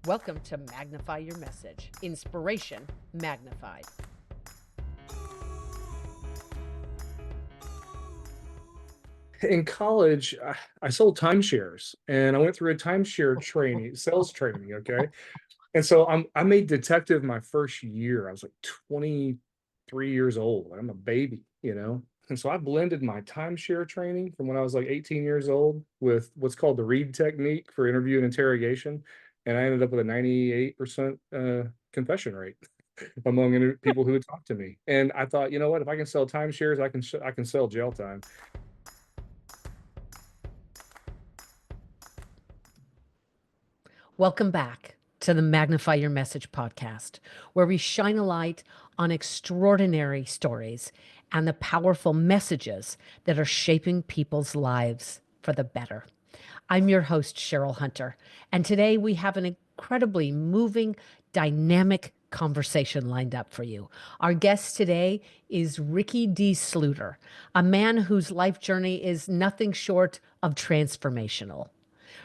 Welcome to Magnify Your Message. Inspiration magnified. In college, I sold timeshares and I went through a timeshare training, sales training. Okay. And so I made detective my first year. I was like 23 years old. I'm a baby. And so I blended my timeshare training from when I was like 18 years old with what's called the read technique for interview and interrogation. And I ended up with a 98% confession rate among people who would talk to me. And I thought, you know what, if I can sell timeshares, I can sell jail time. Welcome back to the Magnify Your Message podcast, where we shine a light on extraordinary stories and the powerful messages that are shaping people's lives for the better. I'm your host, Cheryl Hunter, and today we have an incredibly moving, dynamic conversation lined up for you. Our guest today is Ricky D. Sluder, a man whose life journey is nothing short of transformational.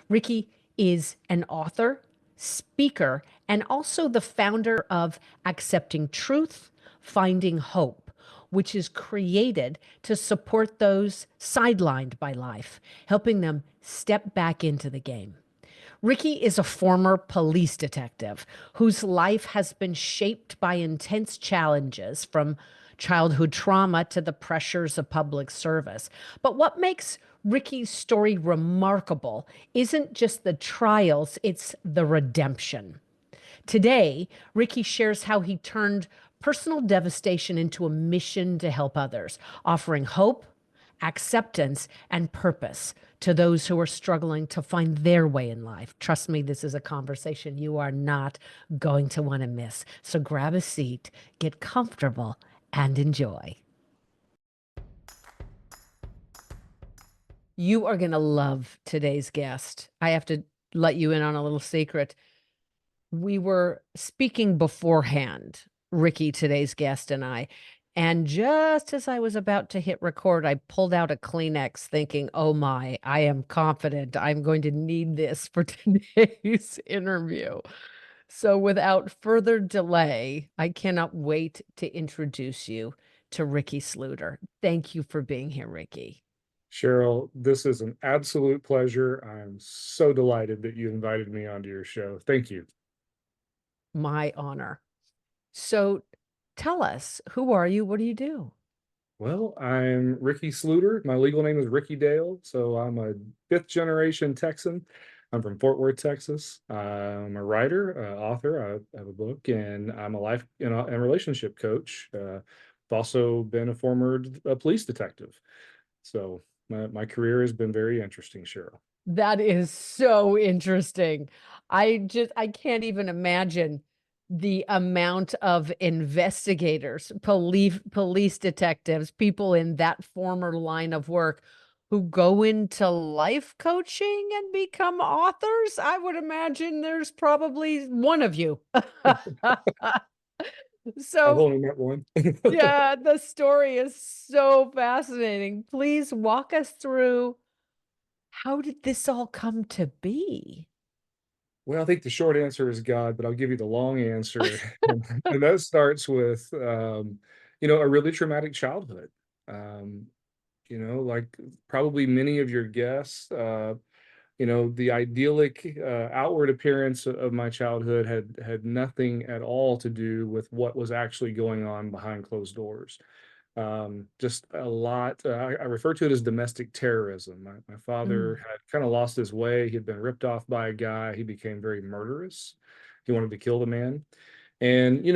Ricky is an author, speaker, and also the founder of Accepting Truth, Finding Hope, which is created to support those sidelined by life, helping them step back into the game. Ricky is a former police detective whose life has been shaped by intense challenges from childhood trauma to the pressures of public service. But what makes Ricky's story remarkable isn't just the trials, it's the redemption. Today, Ricky shares how he turned personal devastation into a mission to help others, offering hope, acceptance, and purpose to those who are struggling to find their way in life. Trust me, this is a conversation you are not going to want to miss. So grab a seat, get comfortable, and enjoy. You are going to love today's guest. I have to let you in on a little secret. We were speaking beforehand, Ricky, today's guest, and I. And just as I was about to hit record, I pulled out a Kleenex thinking, oh my, I am confident I'm going to need this for today's interview. So without further delay, I cannot wait to introduce you to Ricky Sluder. Thank you for being here, Ricky. Cheryl, this is an absolute pleasure. I'm so delighted that you invited me onto your show. Thank you. My honor. So tell us, who are you? What do you do? Well, I'm Ricky Sluder. My legal name is Ricky Dale. So I'm a fifth generation Texan. I'm from Fort Worth, Texas. I'm a writer, author. I have a book, and I'm a life and relationship coach. I've also been a former police detective. So my career has been very interesting, Cheryl. That is so interesting. I can't even imagine the amount of investigators, police detectives, people in that former line of work who go into life coaching and become authors. I would imagine there's probably one of you. I've So, only met one. yeah, the story is so fascinating. Please walk us through, how did this all come to be? Well, I think the short answer is God, but I'll give you the long answer. And that starts with, a really traumatic childhood. Um, like probably many of your guests, the idyllic outward appearance of my childhood had nothing at all to do with what was actually going on behind closed doors. Just a lot. I refer to it as domestic terrorism. My father Mm. had kind of lost his way. He'd been ripped off by a guy. He became very murderous. He wanted to kill the man. And,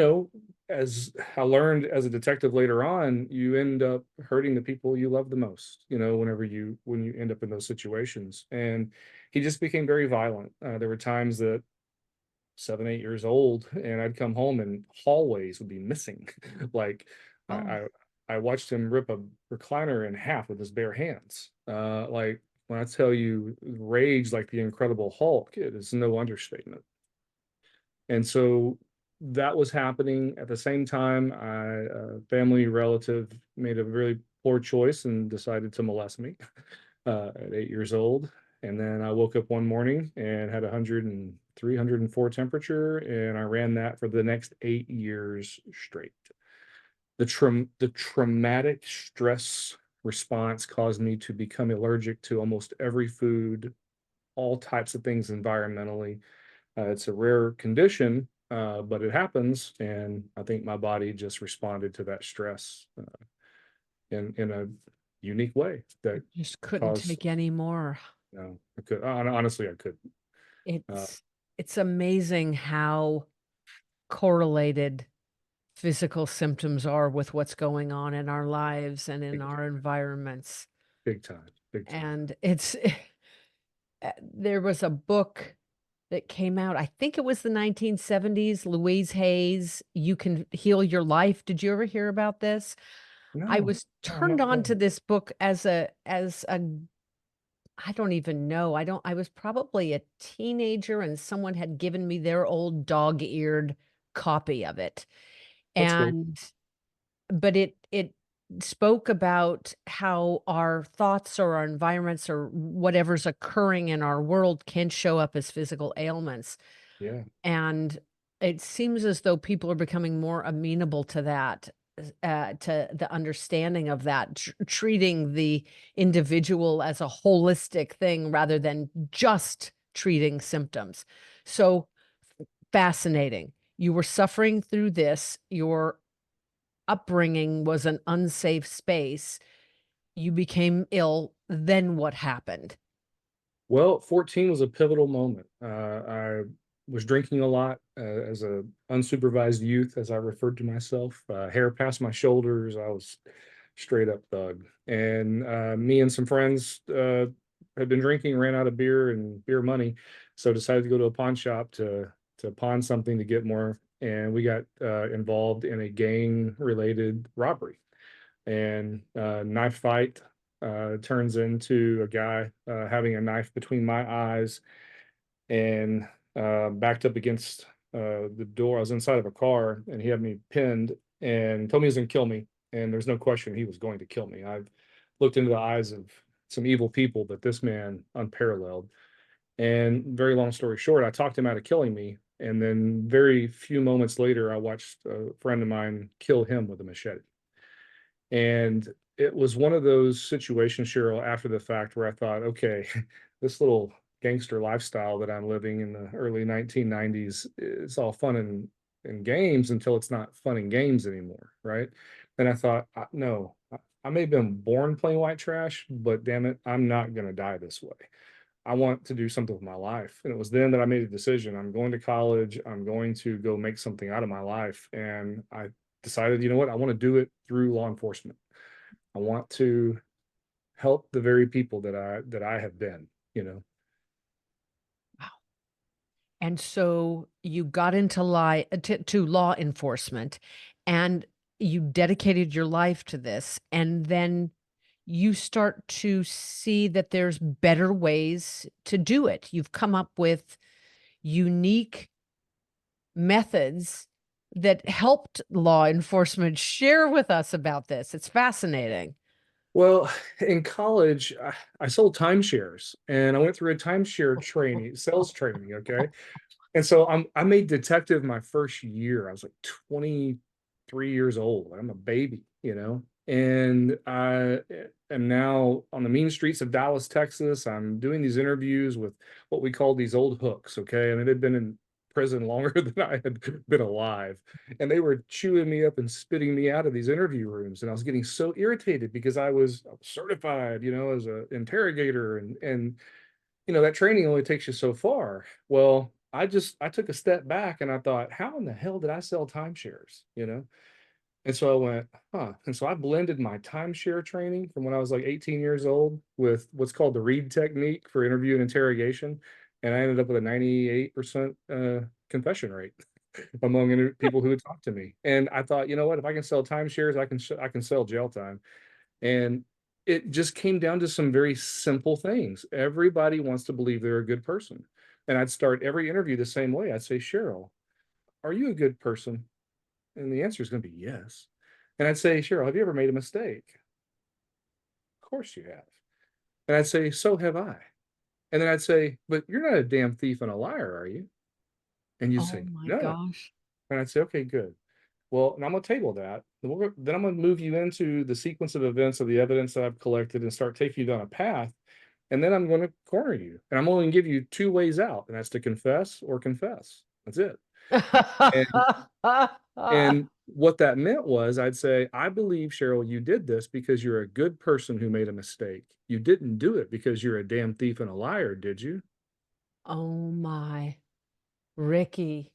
as I learned as a detective later on, you end up hurting the people you love the most, when you end up in those situations. And he just became very violent. There were times that 7, 8 years old, and I'd come home and hallways would be missing. Like I, Oh, I I watched him rip a recliner in half with his bare hands. Like when I tell you rage like the Incredible Hulk, it is no understatement. And so that was happening at the same time. A family relative made a really poor choice and decided to molest me at 8 years old. And then I woke up one morning and had 103, 104 temperature, and I ran that for the next 8 years straight. The traumatic stress response caused me to become allergic to almost every food, all types of things environmentally. It's a rare condition, but it happens, and I think my body just responded to that stress in a unique way that Just couldn't caused. take any more. No, I could honestly I could. Uh, It's it's amazing how correlated physical symptoms are with what's going on in our lives and in big our time, environments. big time, big time. And it's there was a book that came out, I think it was the 1970s, Louise Hay's You Can Heal Your Life. Did you ever hear about this? I No, was no, I'm turned not on done. to this book as a I don't even know. I was probably a teenager and someone had given me their old dog-eared copy of it. That's cool. And but it spoke about how our thoughts or our environments or whatever's occurring in our world can show up as physical ailments. Yeah. And it seems as though people are becoming more amenable to that, to the understanding of that, treating the individual as a holistic thing rather than just treating symptoms. So fascinating. You were suffering through this. Your upbringing was an unsafe space. You became ill. Then what happened? Well, 14 was a pivotal moment. I was drinking a lot as a unsupervised youth, as I referred to myself. Hair past my shoulders. I was straight up thug. And me and some friends had been drinking, ran out of beer and beer money, so decided to go to a pawn shop to pawn something to get more. And we got involved in a gang related robbery and knife fight turns into a guy having a knife between my eyes and backed up against the door. I was inside of a car and he had me pinned and told me he was going to kill me. And there's no question he was going to kill me. I've looked into the eyes of some evil people, but this man unparalleled. And very long story short, I talked him out of killing me. And then very few moments later, I watched a friend of mine kill him with a machete. And it was one of those situations, Cheryl, after the fact where I thought, okay, this little gangster lifestyle that I'm living in the early 1990s, it's all fun and games until it's not fun and games anymore, right? And I thought, no, I may have been born playing white trash, but damn it, I'm not going to die this way. I want to do something with my life. And it was then that I made a decision. I'm going to college. I'm going to go make something out of my life. And I decided, you know what? I want to do it through law enforcement. I want to help the very people that I have been, you know. Wow. And so you got into to law enforcement and you dedicated your life to this. And then you start to see that there's better ways to do it. You've come up with unique methods that helped law enforcement. Share with us about this. It's fascinating. Well, in college, I sold timeshares and I went through a timeshare training, sales training. Okay. And so I made detective my first year. I was like 23 years old. I'm a baby, you know. And I am now on the mean streets of Dallas, Texas. I'm doing these interviews with what we call these old hooks, okay? And they've been in prison longer than I had been alive. And they were chewing me up and spitting me out of these interview rooms. And I was getting so irritated because I was certified, you know, as an interrogator and you know that training only takes you so far. Well, I took a step back and I thought, how in the hell did I sell timeshares, you know? And so I went, huh. And so I blended my timeshare training from when I was like 18 years old with what's called the read technique for interview and interrogation, and I ended up with a 98% confession rate among people who would talk to me. And I thought, you know what, if I can sell timeshares, I can sell jail time. And it just came down to some very simple things. Everybody wants to believe they're a good person. And I'd start every interview the same way. I'd say, Cheryl, are you a good person? And the answer is going to be yes. And I'd say, Cheryl, have you ever made a mistake? Of course you have. And I'd say, so have I. And then I'd say, but you're not a damn thief and a liar, are you? And you'd Oh say, my no. gosh. And I'd say, okay, good. Well, and I'm going to table that. Then I'm going to move you into the sequence of events of the evidence that I've collected and start taking you down a path. And then I'm going to corner you. And I'm only going to give you two ways out, and that's to confess or confess. That's it. And and what that meant was I'd say, I believe, Cheryl, you did this because you're a good person who made a mistake. You didn't do it because you're a damn thief and a liar, did you? Oh my, Ricky.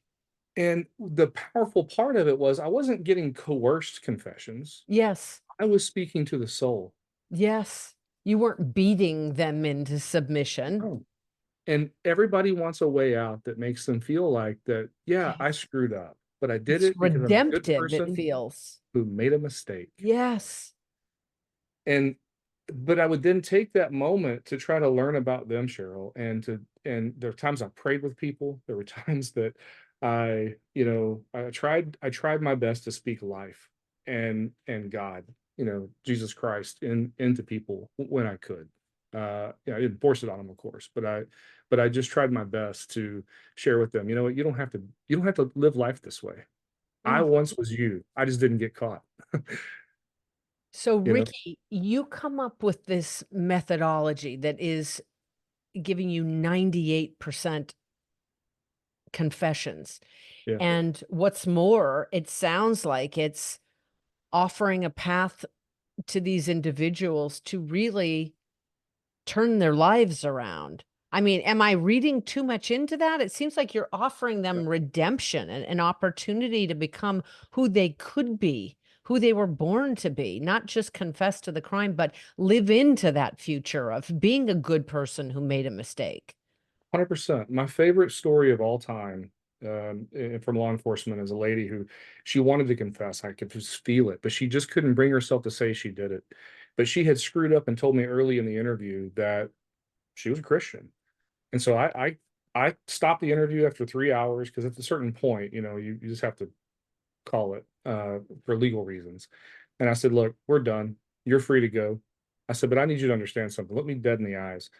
And the powerful part of it was I wasn't getting coerced confessions. Yes. I was speaking to the soul. Yes. You weren't beating them into submission. Oh. And everybody wants a way out that makes them feel like that, yeah, I Yes. screwed up, but I did It's it because I'm a good redemptive, it person feels. who made a mistake. Yes. And but I would then take that moment to try to learn about them, Cheryl, and there were times I prayed with people. There were times that I tried my best to speak life and God, Jesus Christ into people when I could. I didn't force it on them, of course, but I just tried my best to share with them, what, you don't have to live life this way. I Mm. once was you. I just didn't get caught. So, you know? Ricky, you come up with this methodology that is giving you 98% confessions. Yeah. And what's more, it sounds like it's offering a path to these individuals to really turn their lives around. I mean, am I reading too much into that? It seems like you're offering them redemption and an opportunity to become who they could be, who they were born to be, not just confess to the crime, but live into that future of being a good person who made a mistake. 100%. My favorite story of all time, from law enforcement, is a lady who she wanted to confess. I could just feel it, but she just couldn't bring herself to say she did it. But she had screwed up and told me early in the interview that she was a Christian. And so I stopped the interview after 3 hours because at a certain point, you just have to call it for legal reasons. And I said, look, we're done. You're free to go. I said, but I need you to understand something. Look me dead in the eyes.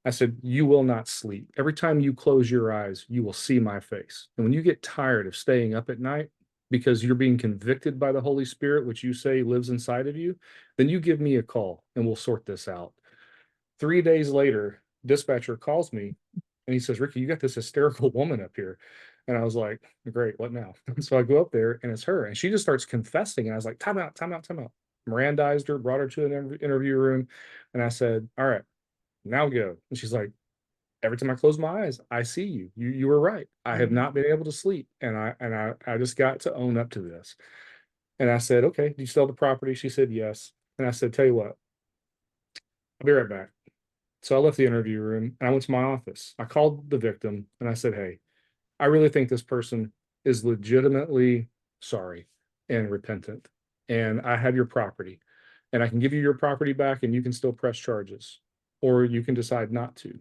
I said, you will not sleep. Every time you close your eyes, you will see my face. And when you get tired of staying up at night because you're being convicted by the Holy Spirit, which you say lives inside of you, then you give me a call and we'll sort this out. 3 days later, dispatcher calls me and he says, Ricky, you got this hysterical woman up here. And I was like, great, what now? So I go up there and it's her. And she just starts confessing. And I was like, time out, time out, time out. Mirandized her, brought her to an interview room. And I said, all right, now go. And she's like, every time I close my eyes, I see you. You were right. I have Mhm. not been able to sleep. And I just got to own up to this. And I said, okay, do you sell the property? She said, yes. And I said, tell you what, I'll be right back. So I left the interview room and I went to my office. I called the victim and I said, hey, I really think this person is legitimately sorry and repentant. And I have your property and I can give you your property back and you can still press charges or you can decide not to.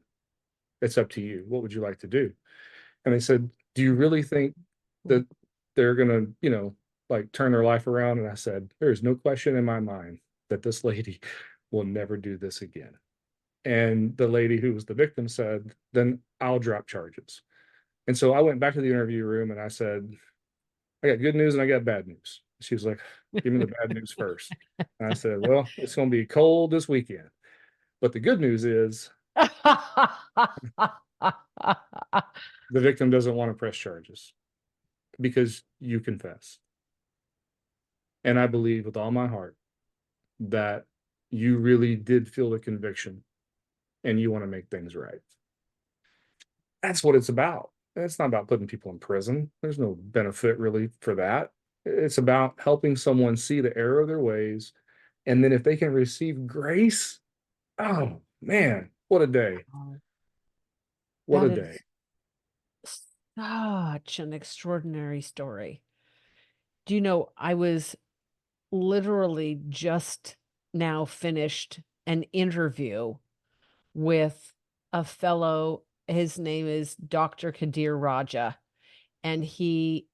It's up to you. What would you like to do? And they said, do you really think that they're going to, like turn their life around? And I said, there is no question in my mind that this lady will never do this again. And the lady who was the victim said, then I'll drop charges. And so I went back to the interview room and I said, I got good news and I got bad news. She was like, give me the bad news first. And I said, well, it's going to be cold this weekend. But the good news is the victim doesn't want to press charges because you confess. And I believe with all my heart that you really did feel the conviction and you want to make things right. That's what it's about. It's not about putting people in prison. There's no benefit really for that. It's about helping someone see the error of their ways. And then if they can receive grace, oh man, what a day. Wow. What That a day. is such an extraordinary story. Do you know, I was literally just now finished an interview with a fellow, his name is Dr. Kadir Raja, and he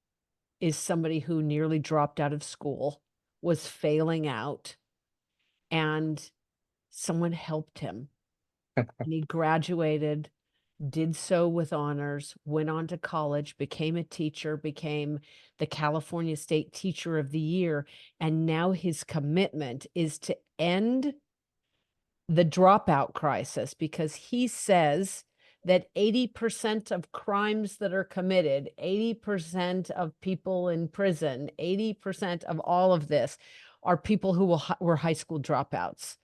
is somebody who nearly dropped out of school, was failing out, and someone helped him. and he graduated, did so with honors, went on to college, became a teacher, became the California State Teacher of the Year, and now his commitment is to end the dropout crisis because he says that 80% of crimes that are committed, 80% of people in prison, 80% of all of this are people who were high school dropouts.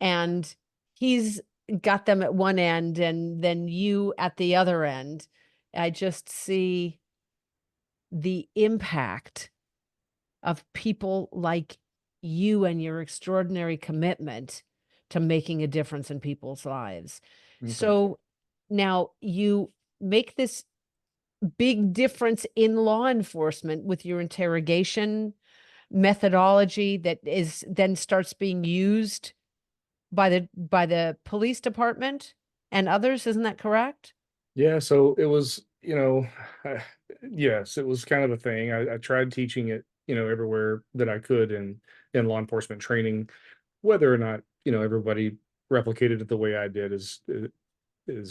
And he's got them at one end and then you at the other end. I just see the impact of people like you and your extraordinary commitment to making a difference in people's lives. Thank you. So now you make this big difference in law enforcement with your interrogation methodology that is then starts being used by the police department and others, isn't that correct? Yeah, so it was, yes, it was kind of a thing. I tried teaching it, everywhere that I could in law enforcement training. Whether or not, everybody replicated it the way I did is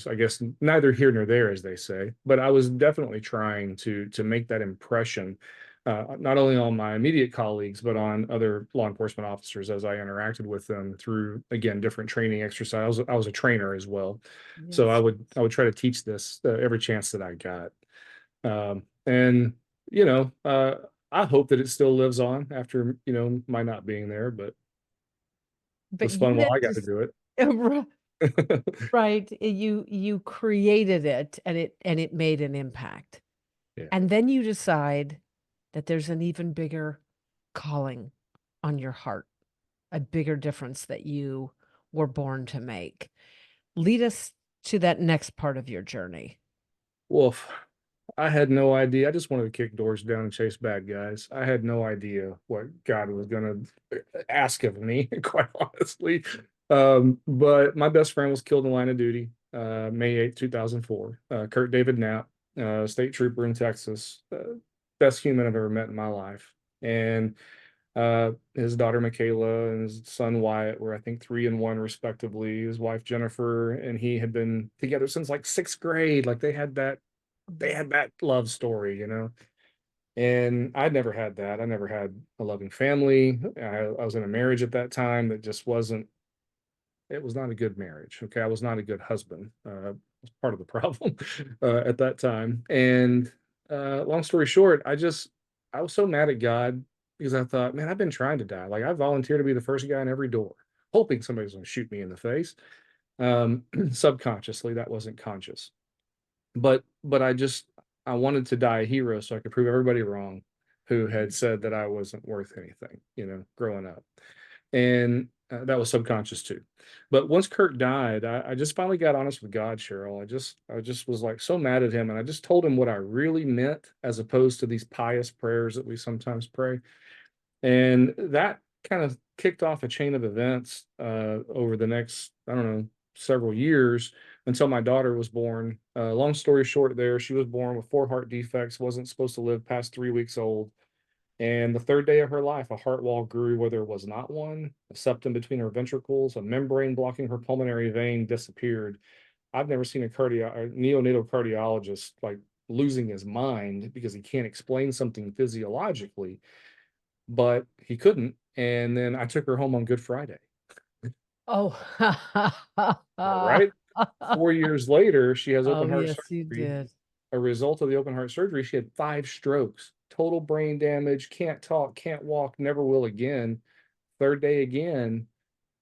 I guess neither here nor there, as they say. But I was definitely trying to make that impression, not only on my immediate colleagues, but on other law enforcement officers as I interacted with them through, again, different training exercises. I was a trainer as well, so I Yes. would I would try to teach this every chance that I got. And you know, uh, I hope that it still lives on after my not being there, but it But was fun you while I didn't got to just do it. right, you created it and it made an impact. Yeah. And then you decide that there's an even bigger calling on your heart, a bigger difference that you were born to make. Lead us to that next part of your journey. Wolf. I had no idea. I just wanted to kick doors down and chase bad guys. I had no idea what God was going to ask of me, quite honestly. But my best friend was killed in line of duty, May 8th, 2004. Kurt David Knapp, state trooper in Texas. Best human I've ever met in my life. And his daughter Michaela and his son Wyatt were, I think, 3 and 1 respectively. His wife Jennifer and he had been together since like sixth grade. Like they had that love story, and I'd never had that. I never had a loving family. I was in a marriage at that time that just wasn't, it was not a good marriage. Okay. I was not a good husband. Was part of the problem at that time. And long story short, I was so mad at God because I thought, man, I've been trying to die. Like I volunteered to be the first guy in every door, hoping somebody's going to shoot me in the face. Subconsciously, that wasn't conscious. But I wanted to die a hero so I could prove everybody wrong who had said that I wasn't worth anything, growing up. And that was subconscious too. But once Kurt died, I just finally got honest with God, Cheryl. I just was like so mad at him, and I just told him what I really meant, as opposed to these pious prayers that we sometimes pray. And that kind of kicked off a chain of events over the next, I don't know, several years until my daughter was born. Long story short, there, she was born with 4 heart defects, wasn't supposed to live past 3 weeks old. And the third day of her life, a heart wall grew where there was not one, a septum between her ventricles, a membrane blocking her pulmonary vein disappeared. I've never seen a neonatal cardiologist like losing his mind because he can't explain something physiologically, but he couldn't. And then I took her home on Good Friday. Oh. All right. 4 years later, she has Oh, open heart yes, you surgery. did. A result of the open heart surgery, she had 5 strokes, total brain damage, can't talk, can't walk, never will again. Third day again,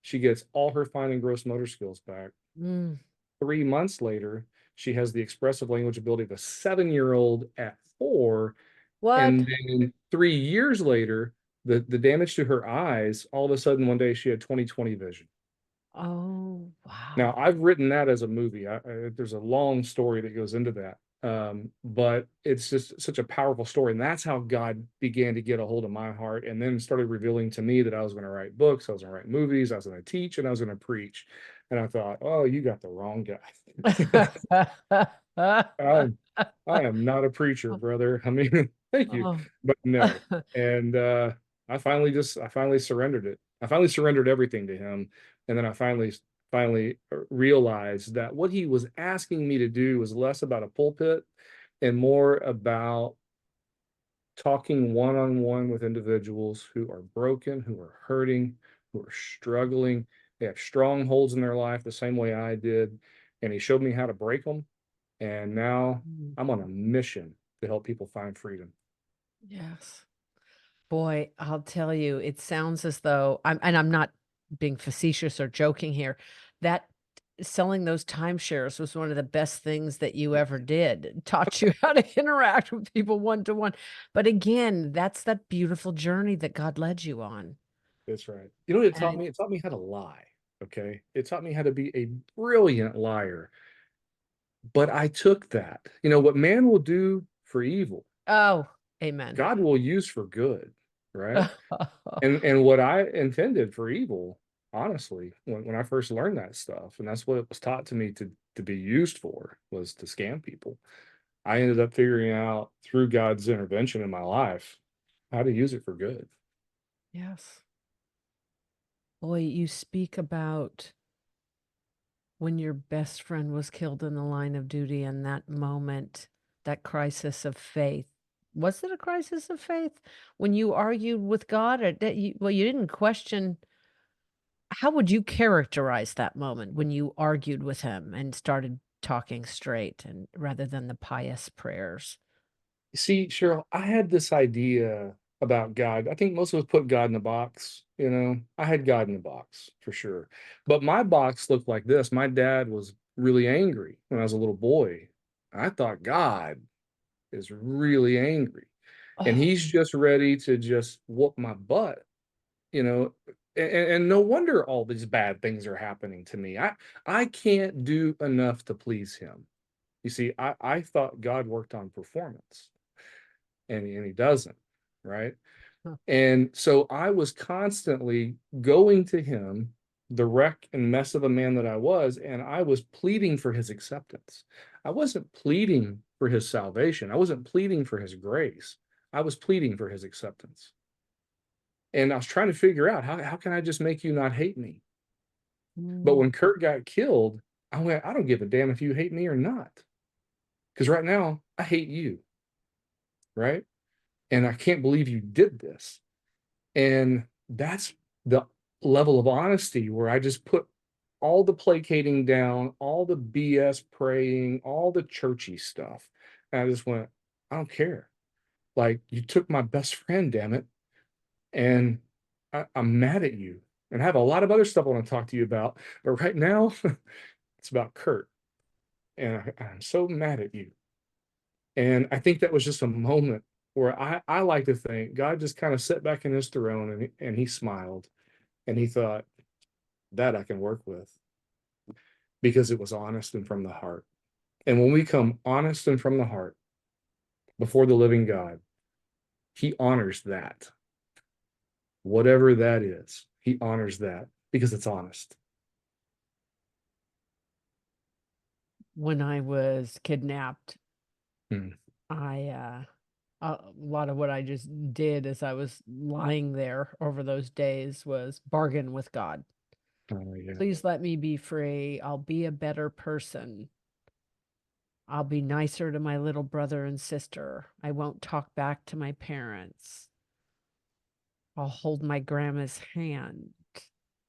she gets all her fine and gross motor skills back. Mm. 3 months later, she has the expressive language ability of a 7-year-old at 4. What? And then 3 years later, the damage to her eyes, all of a sudden one day she had 20/20 vision. Oh, Now, wow. I've written that as a movie. There's a long story that goes into that. But it's just such a powerful story. And that's how God began to get a hold of my heart and then started revealing to me that I was going to write books, I was going to write movies, I was going to teach, and I was going to preach. And I thought, oh, you got the wrong guy. I, I am not a preacher, brother. I mean, thank you, Oh. but no. And I finally surrendered it. I finally surrendered everything to him. And then I finally finally realized that what he was asking me to do was less about a pulpit and more about talking one on one with individuals who are broken, who are hurting, who are struggling. They have strongholds in their life the same way I did. And he showed me how to break them. And now Mm. I'm on a mission to help people find freedom. Yes. Boy, I'll tell you, it sounds as though I'm not being facetious or joking here, that selling those timeshares was one of the best things that you ever did. It taught you how to interact with people one to one. But again, that's that beautiful journey that God led you on. That's right. You know what it taught And me? It taught me how to lie. Okay. It taught me how to be a brilliant liar. But I took that. You know, what man will do for evil, oh, amen. God will use for good. Right. And what I intended for evil, honestly, when I first learned that stuff, and that's what it was taught to me to be used for, was to scam people. I ended up figuring out through God's intervention in my life how to use it for good. Yes. Boy, you speak about when your best friend was killed in the line of duty and that moment, that crisis of faith. Was it a crisis of faith when you argued with God, or that you, well, you didn't question? How would you characterize that moment when you argued with him and started talking straight and rather than the pious prayers? See, Cheryl, I had this idea about God. I think most of us put God in a box, you know. I had God in a box for sure. But my box looked like this. My dad was really angry when I was a little boy. I thought God is really angry and Oh, he's just ready to just whoop my butt, you know. And no wonder all these bad things are happening to me. I can't do enough to please him. You see, I thought God worked on performance and he doesn't, right? huh. And so I was constantly going to him, the wreck and mess of a man that I was, and I was pleading for his acceptance. I wasn't pleading for his salvation. I wasn't pleading for his grace. I was pleading for his acceptance. And I was trying to figure out how can I just make you not hate me? But Mm. when Kurt got killed, I went, I don't give a damn if you hate me or not. Because right now, I hate you, right? And I can't believe you did this. And that's the level of honesty where I just put all the placating down, all the BS praying, all the churchy stuff. And I just went, I don't care. Like, you took my best friend, damn it. And I'm mad at you. And I have a lot of other stuff I want to talk to you about. But right now, it's about Kurt. And I'm so mad at you. And I think that was just a moment where I like to think God just kind of sat back in his throne and he smiled and he thought, that I can work with because it was honest and from the heart. And when we come honest and from the heart before the living God, he honors that. Whatever that is, he honors that because it's honest. When I was kidnapped, Hmm. I a lot of what I just did as I was lying there over those days was bargain with God. Oh, yeah. Please let me be free. I'll be a better person. I'll be nicer to my little brother and sister. I won't talk back to my parents. I'll hold my grandma's hand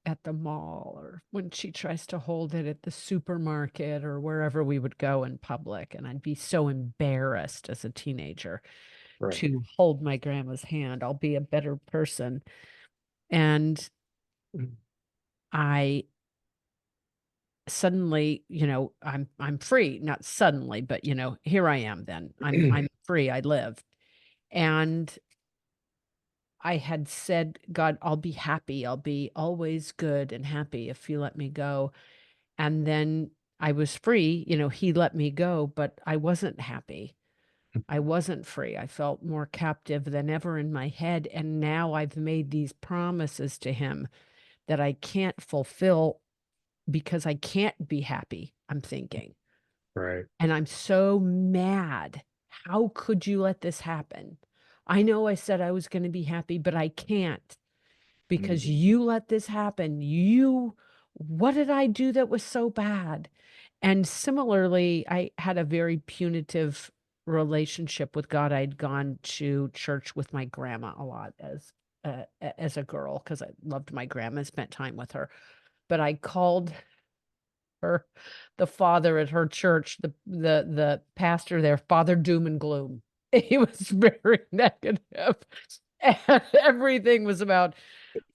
at the mall or when she tries to hold it at the supermarket or wherever we would go in public. And I'd be so embarrassed as a teenager Right. to hold my grandma's hand. I'll be a better person. And Mhm. I suddenly, I'm free, not suddenly, but here I am then. I'm free. I live. And I had said, God, I'll be happy. I'll be always good and happy if you let me go. And then I was free, he let me go, but I wasn't happy. I wasn't free. I felt more captive than ever in my head. And now I've made these promises to him that I can't fulfill because I can't be happy, I'm thinking. Right. And I'm so mad. How could you let this happen? I know I said I was going to be happy, but I can't because Mhm. you let this happen. You what did I do that was so bad? And similarly, I had a very punitive relationship with God. I'd gone to church with my grandma a lot as a girl because I loved my grandma, spent time with her. But I called her, the father at her church, the pastor there, Father Doom and Gloom. He was very negative, and everything was about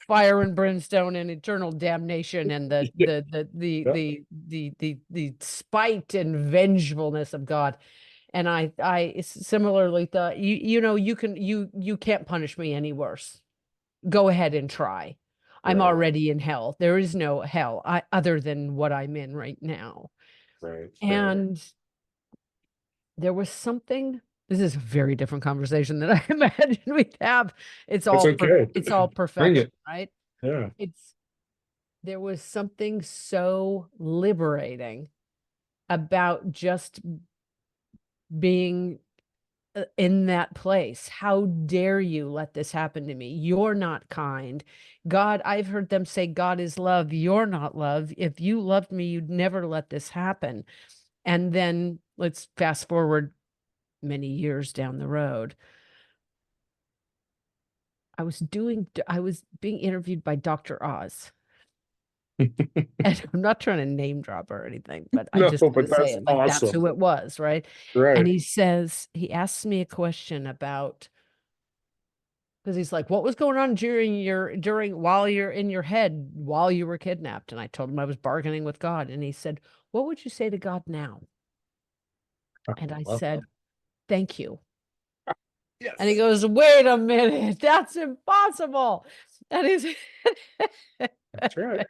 fire and brimstone and eternal damnation and the Yeah. the the the Yeah. the the the, the spite and vengefulness of God. And I similarly thought, you can't punish me any worse. Go ahead and try. I'm Right. already in hell. There is no hell other than what I'm in right now. Right. Right. And there was something. This is a very different conversation than I imagined we'd have. It's okay. It's all Bring perfection, it. right? Yeah. It's There was something so liberating about just being in that place. How dare you let this happen to me? You're not kind. God, I've heard them say God is love. You're not love. If you loved me, you'd never let this happen. And then let's fast forward many years down the road. I was being interviewed by Dr. Oz. And I'm not trying to name drop or anything, but I No, just got to but say that's it. Like, that's awesome. who it was, right? And Right. he asks me a question about, because he's like, what was going on while you're in your head while you were kidnapped? And I told him I was bargaining with God. And he said, what would you say to God now? I And I love that. said, thank you. And he Yes. goes, wait a minute, that's impossible. That is That's right.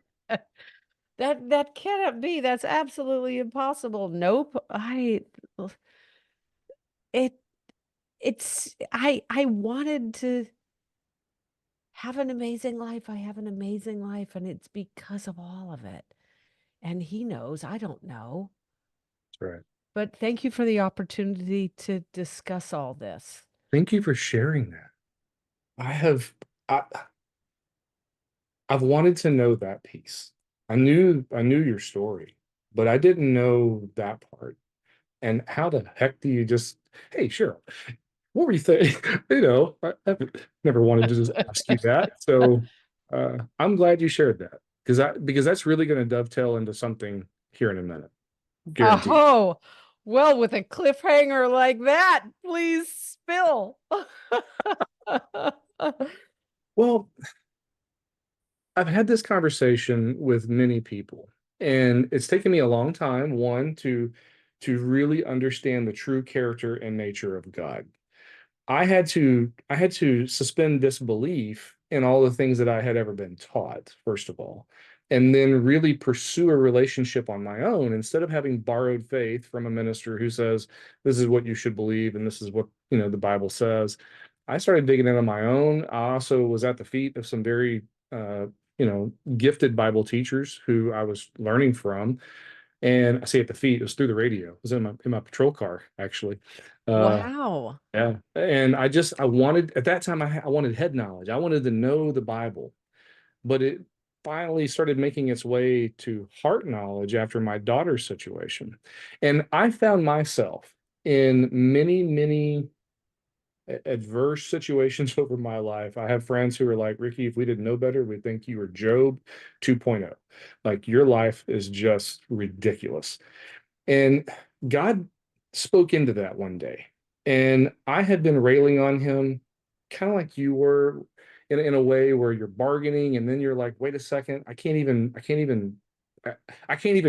that cannot be. That's absolutely impossible. Nope. It I wanted to have an amazing life. I have an amazing life, and it's because of all of it. And he knows, I don't know. That's right. But thank you for the opportunity to discuss all this. Thank you for sharing that. I have I I've wanted to know that piece. I knew your story, but I didn't know that part. And how the heck do you just, hey, Cheryl, what were you thinking? I've never wanted to just ask you that. So I'm glad you shared that because that's really going to dovetail into something here in a minute, guaranteed. Oh, well, with a cliffhanger like that, please spill. Well, I've had this conversation with many people, and it's taken me a long time, one, to really understand the true character and nature of God. I had to suspend disbelief in all the things that I had ever been taught, first of all, and then really pursue a relationship on my own instead of having borrowed faith from a minister who says this is what you should believe and this is what the Bible says. I started digging in on my own. I also was at the feet of some very gifted Bible teachers who I was learning from. And I say at the feet, it was through the radio. It was in my patrol car, actually. Uh, Wow. yeah. And I wanted, at that time, I wanted head knowledge. I wanted to know the Bible, but it finally started making its way to heart knowledge after my daughter's situation. And I found myself in many, many adverse situations over my life. I have friends who are like, Ricky, if we didn't know better, we'd think you were Job 2.0. Like your life is just ridiculous. And God spoke into that one day. And I had been railing on him, kind of like you were, in a way where you're bargaining, and then you're like, wait a second, I can't even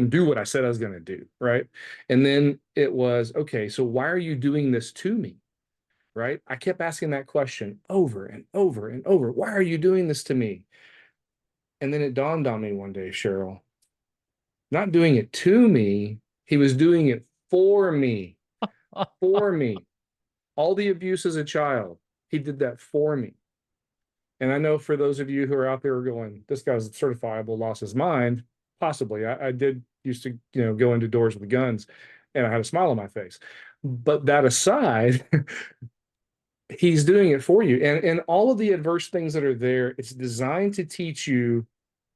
do what I said I was going to do. Right. And then it was, okay, so why are you doing this to me? Right. I kept asking that question over and over and over. Why are you doing this to me? And then it dawned on me one day, Cheryl, not doing it to me, he was doing it for me. For me. All the abuse as a child, he did that for me. And I know for those of you who are out there going, this guy's certifiable, lost his mind. Possibly. I did used to, go into doors with guns and I had a smile on my face. But that aside, he's doing it for you. And all of the adverse things that are there, it's designed to teach you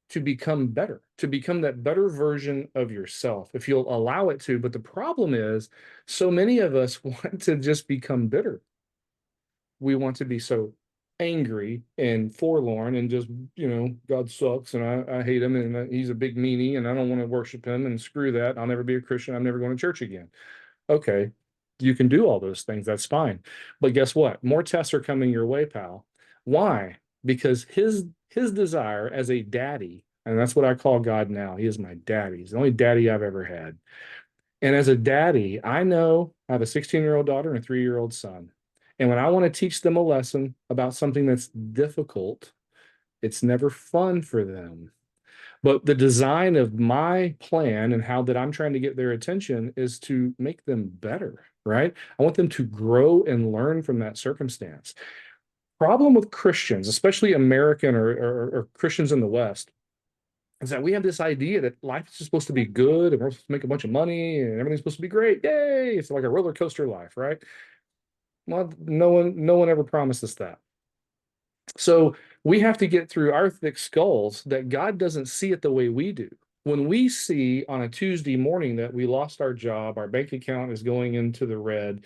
to become better, to become that better version of yourself, if you'll allow it to. But the problem is, so many of us want to just become bitter. We want to be so angry and forlorn and just, God sucks and I hate him and he's a big meanie and I don't want to worship him and screw that. I'll never be a Christian. I'm never going to church again. Okay, you can do all those things. That's fine. But guess what? More tests are coming your way, pal. Why? Because his desire as a daddy, and that's what I call God now. He is my daddy. He's the only daddy I've ever had. And as a daddy, I know I have a 16-year-old daughter and a 3-year-old son. And when I want to teach them a lesson about something that's difficult, it's never fun for them. But the design of my plan and how that I'm trying to get their attention is to make them better, right? I want them to grow and learn from that circumstance. Problem with Christians, especially American or Christians in the West, is that we have this idea that life is just supposed to be good and we're supposed to make a bunch of money and everything's supposed to be great. Yay! It's like a roller coaster life, right? Well, no one ever promised us that. So we have to get through our thick skulls that God doesn't see it the way we do. When we see on a Tuesday morning that we lost our job, our bank account is going into the red,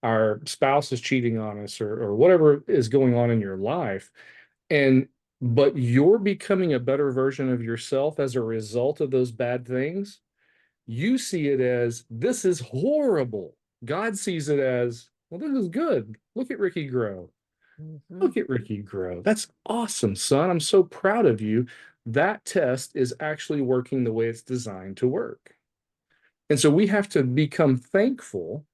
our spouse is cheating on us, or whatever is going on in your life, and but you're becoming a better version of yourself as a result of those bad things, you see it as this is horrible. God sees it as, well, this is good. Look at Ricky grow. Mm-hmm. Look at Ricky grow. That's awesome, son. I'm so proud of you. That test is actually working the way it's designed to work. And so we have to become thankful,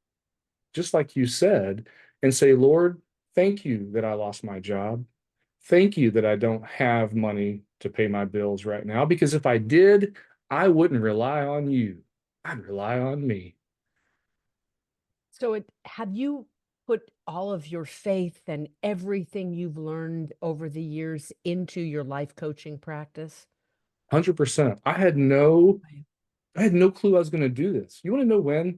just like you said, and say, Lord, thank you that I lost my job. Thank you that I don't have money to pay my bills right now, because if I did, I wouldn't rely on you. I'd rely on me. So have you put all of your faith and everything you've learned over the years into your life coaching practice? 100%. Right. I had no clue I was going to do this. You want to know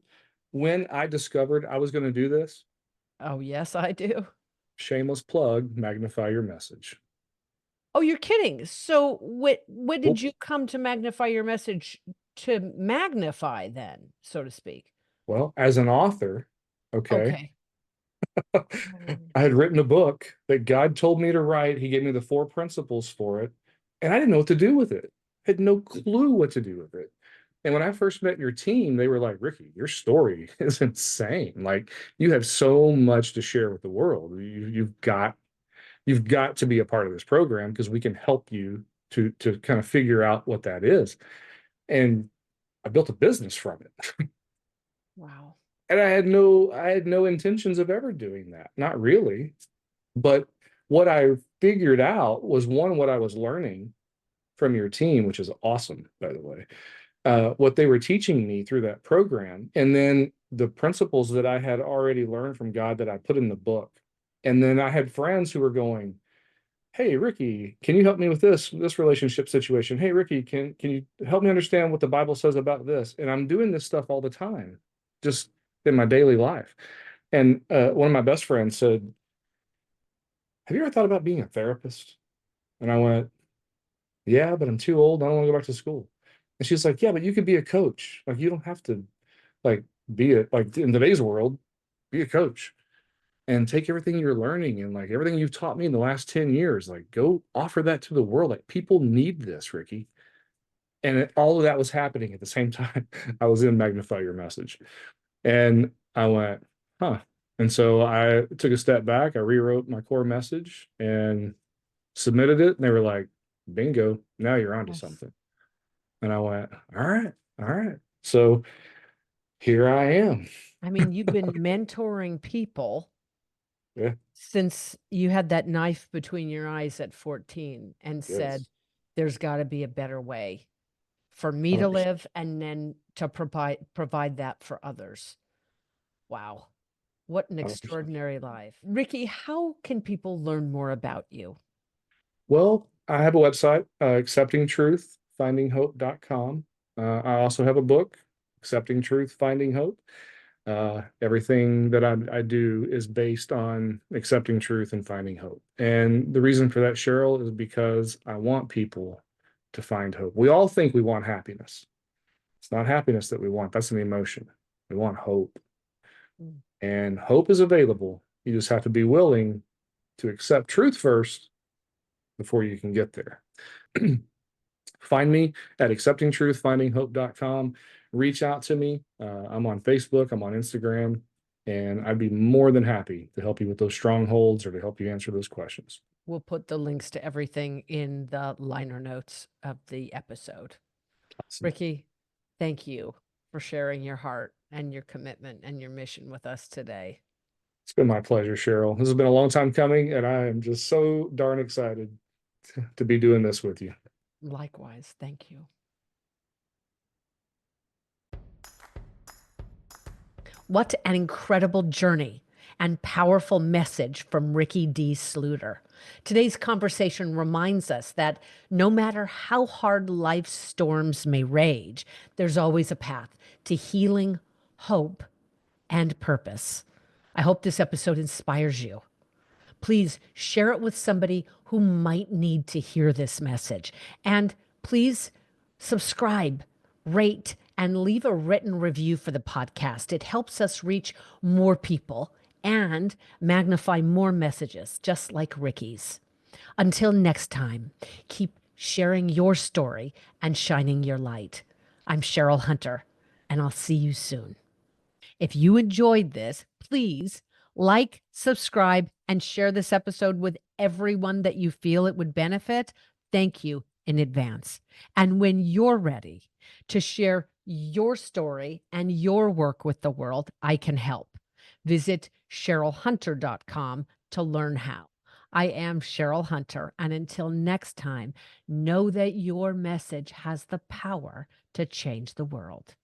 when I discovered I was going to do this? Oh, yes, I do. Shameless plug, Magnify Your Message. Oh, you're kidding. So when did Well, you come to magnify your message to magnify then, so to speak? well, as an author, okay, Okay. Oh, I had written a book that God told me to write. He gave me the 4 principles for it, and I didn't know what to do with it. I had no clue what to do with it. And when I first met your team, they were like, Ricky, your story is insane. Like, you have so much to share with the world. You've got to be a part of this program because we can help you to kind of figure out what that is. And I built a business from it. wow. And I had no intentions of ever doing that. Not really. But what I figured out was, one, what I was learning from your team, which is awesome, by the way, what they were teaching me through that program, and then the principles that I had already learned from God that I put in the book. And then I had friends who were going, hey, Ricky, can you help me with this relationship situation? Hey, Ricky, can you help me understand what the Bible says about this? And I'm doing this stuff all the time, just in my daily life. And one of my best friends said, have you ever thought about being a therapist? And I went, yeah, but I'm too old. I don't want to go back to school. And she's like, yeah, but you could be a coach. Like, you don't have to, like, like, in today's world, be a coach and take everything you're learning and, like, everything you've taught me in the last 10 years, like, go offer that to the world. Like, people need this, Ricky. And all of that was happening at the same time I was in Magnify Your Message. And I went, huh. And so I took a step back. I rewrote my core message and submitted it. And they were like, bingo, now you're onto Yes. something. And I went, all right, all right. So here I am. I mean, you've been mentoring people Yeah, since you had that knife between your eyes at 14 and said, yes, there's got to be a better way for me to 100%. live and then to provide that for others. Wow. What an 100%. extraordinary life. Ricky, how can people learn more about you? Well, I have a website, acceptingtruth.findinghope.com. I also have a book, Accepting Truth, Finding Hope. Everything that I do is based on accepting truth and finding hope. And the reason for that, Cheryl, is because I want people to find hope. We all think we want happiness. It's not happiness that we want. That's an emotion. We want hope. And hope is available. You just have to be willing to accept truth first before you can get there. Find me at acceptingtruthfindinghope.com. Reach out to me. I'm on Facebook, I'm on Instagram, and I'd be more than happy to help you with those strongholds or to help you answer those questions. We'll put the links to everything in the liner notes of the episode. Awesome. Ricky, thank you for sharing your heart and your commitment and your mission with us today. It's been my pleasure, Cheryl. This has been a long time coming, and I am just so darn excited to be doing this with you. Likewise, thank you. What an incredible journey and powerful message from Ricky D. Sluder. Today's conversation reminds us that no matter how hard life's storms may rage, there's always a path to healing, hope, and purpose. I hope this episode inspires you. Please share it with somebody who might need to hear this message. And please subscribe, rate, and leave a written review for the podcast. It helps us reach more people and magnify more messages, just like Ricky's. Until next time, keep sharing your story and shining your light. I'm Cheryl Hunter, and I'll see you soon. If you enjoyed this, please like, subscribe, and share this episode with everyone that you feel it would benefit. Thank you in advance. And when you're ready to share your story and your work with the world, I can help. Visit CherylHunter.com to learn how. I am Cheryl Hunter, and until next time, know that your message has the power to change the world.